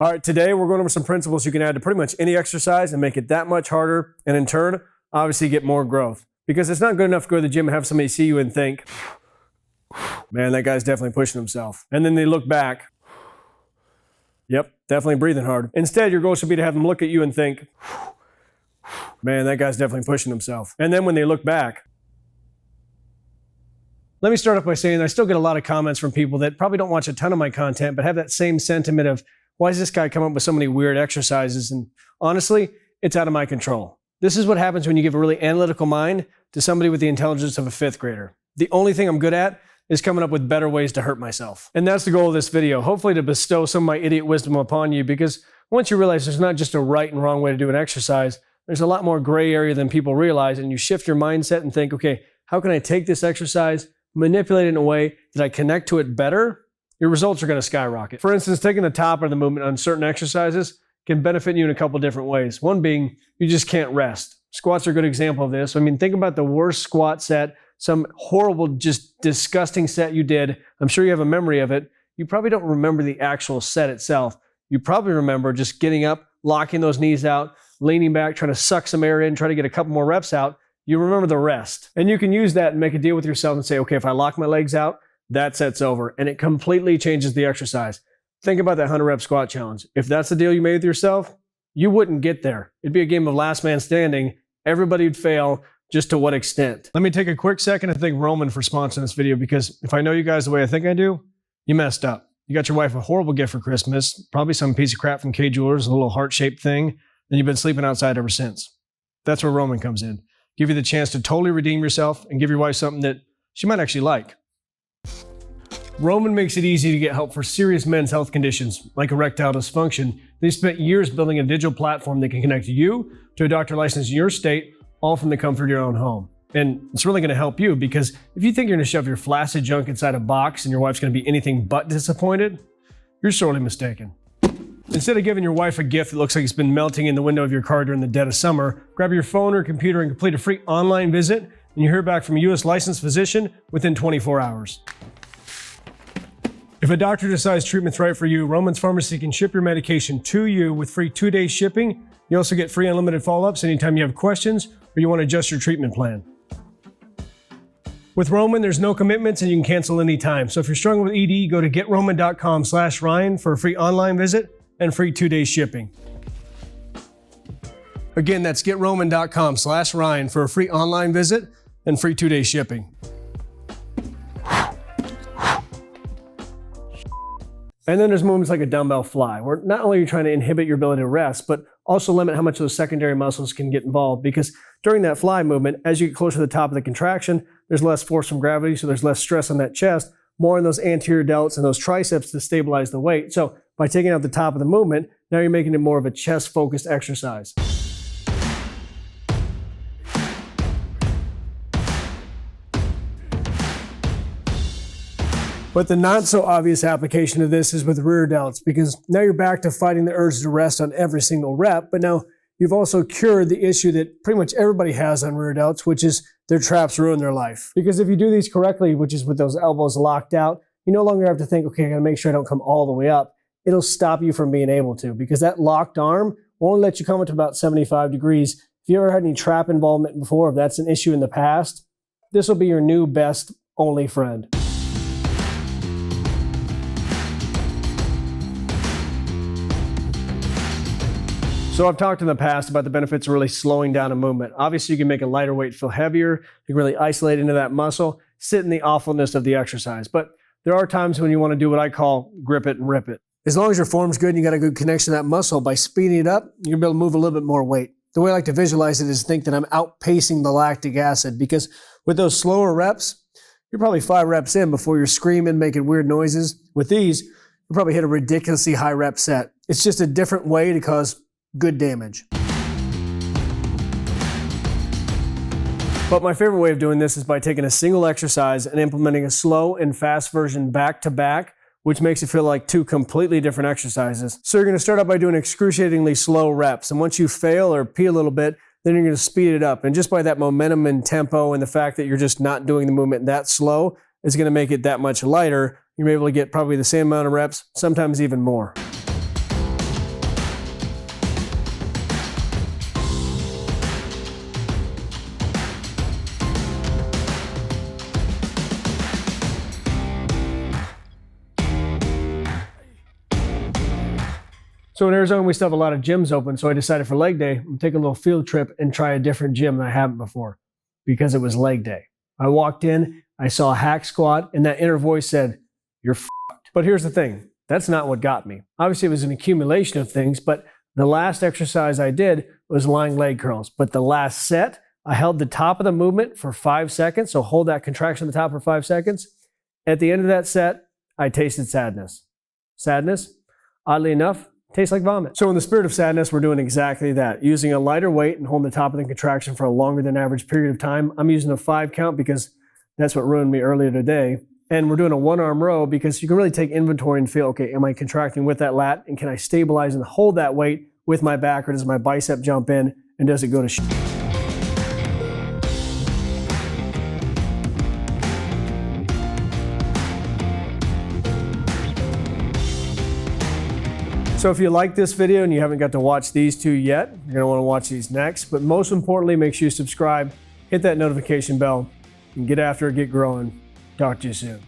All right, today we're going over some principles you can add to pretty much any exercise and make it that much harder, and in turn, obviously get more growth. Because it's not good enough to go to the gym and have somebody see you and think, man, that guy's definitely pushing himself. And then they look back, yep, definitely breathing hard. Instead, your goal should be to have them look at you and think, man, that guy's definitely pushing himself. And then when they look back, let me start off by saying I still get a lot of comments from people that probably don't watch a ton of my content, but have that same sentiment of, why does this guy come up with so many weird exercises? And honestly, it's out of my control. This is what happens when you give a really analytical mind to somebody with the intelligence of a fifth grader. The only thing I'm good at is coming up with better ways to hurt myself. And that's the goal of this video, hopefully to bestow some of my idiot wisdom upon you, because once you realize there's not just a right and wrong way to do an exercise, there's a lot more gray area than people realize, and you shift your mindset and think, okay, how can I take this exercise, manipulate it in a way that I connect to it better? Your results are going to skyrocket. For instance, taking the top of the movement on certain exercises can benefit you in a couple different ways. One being, you just can't rest. Squats are a good example of this. I mean, think about the worst squat set, some horrible, just disgusting set you did. I'm sure you have a memory of it. You probably don't remember the actual set itself. You probably remember just getting up, locking those knees out, leaning back, trying to suck some air in, try to get a couple more reps out. You remember the rest. And you can use that and make a deal with yourself and say, okay, if I lock my legs out, that set's over, and it completely changes the exercise. Think about that 100 rep squat challenge. If that's the deal you made with yourself, you wouldn't get there. It'd be a game of last man standing. Everybody would fail. Just to what extent? Let me take a quick second to thank Roman for sponsoring this video, because if I know you guys the way I think I do, you messed up. You got your wife a horrible gift for Christmas, probably some piece of crap from K Jewelers, a little heart-shaped thing, and you've been sleeping outside ever since. That's where Roman comes in. Give you the chance to totally redeem yourself and give your wife something that she might actually like. Roman makes it easy to get help for serious men's health conditions like erectile dysfunction. They spent years building a digital platform that can connect you to a doctor licensed in your state, all from the comfort of your own home. And it's really going to help you, because if you think you're going to shove your flaccid junk inside a box and your wife's going to be anything but disappointed, you're sorely mistaken. Instead of giving your wife a gift that looks like it's been melting in the window of your car during the dead of summer, grab your phone or computer and complete a free online visit, and you hear back from a U.S. licensed physician within 24 hours. If a doctor decides treatment's right for you, Roman's Pharmacy can ship your medication to you with free 2-day shipping. You also get free unlimited follow-ups anytime you have questions or you want to adjust your treatment plan. With Roman, there's no commitments and you can cancel anytime. So if you're struggling with ED, go to GetRoman.com/Ryan for a free online visit and free 2-day shipping. Again, that's GetRoman.com/Ryan for a free online visit and free 2-day shipping. And then there's movements like a dumbbell fly, where not only are you trying to inhibit your ability to rest, but also limit how much those secondary muscles can get involved. Because during that fly movement, as you get closer to the top of the contraction, there's less force from gravity, so there's less stress on that chest, more on those anterior delts and those triceps to stabilize the weight. So by taking out the top of the movement, now you're making it more of a chest-focused exercise. But the not so obvious application of this is with rear delts, because now you're back to fighting the urge to rest on every single rep, but now you've also cured the issue that pretty much everybody has on rear delts, which is their traps ruin their life. Because if you do these correctly, which is with those elbows locked out, you no longer have to think, okay, I gotta make sure I don't come all the way up. It'll stop you from being able to, because that locked arm won't let you come up to about 75 degrees. If you ever had any trap involvement before, if that's an issue in the past, this will be your new best only friend. So I've talked in the past about the benefits of really slowing down a movement. Obviously, you can make a lighter weight feel heavier. You can really isolate into that muscle, sit in the awfulness of the exercise. But there are times when you want to do what I call grip it and rip it. As long as your form's good and you got a good connection to that muscle, by speeding it up, you'll be able to move a little bit more weight. The way I like to visualize it is think that I'm outpacing the lactic acid, because with those slower reps, you're probably 5 reps in before you're screaming, making weird noises. With these, you'll probably hit a ridiculously high rep set. It's just a different way to cause good damage. But my favorite way of doing this is by taking a single exercise and implementing a slow and fast version back to back, which makes it feel like 2 completely different exercises. So you're going to start out by doing excruciatingly slow reps, and once you fail or pee a little bit, then you're going to speed it up. And just by that momentum and tempo and the fact that you're just not doing the movement that slow is going to make it that much lighter. You're able to get probably the same amount of reps, sometimes even more. So in Arizona, we still have a lot of gyms open. So I decided for leg day, I'm gonna take a little field trip and try a different gym than I haven't before because it was leg day. I walked in, I saw a hack squat, and that inner voice said, "You're fucked." But here's the thing, that's not what got me. Obviously, it was an accumulation of things, but the last exercise I did was lying leg curls. But the last set, I held the top of the movement for 5 seconds. So hold that contraction at the top for 5 seconds. At the end of that set, I tasted sadness. Sadness, oddly enough, tastes like vomit. So in the spirit of sadness, we're doing exactly that. Using a lighter weight and holding the top of the contraction for a longer than average period of time. I'm using a 5 count because that's what ruined me earlier today. And we're doing a 1-arm row because you can really take inventory and feel, okay, am I contracting with that lat? And can I stabilize and hold that weight with my back, or does my bicep jump in and does it go to shit? So if you like this video and you haven't got to watch these 2 yet, you're gonna wanna watch these next. But most importantly, make sure you subscribe, hit that notification bell, and get after it, get growing. Talk to you soon.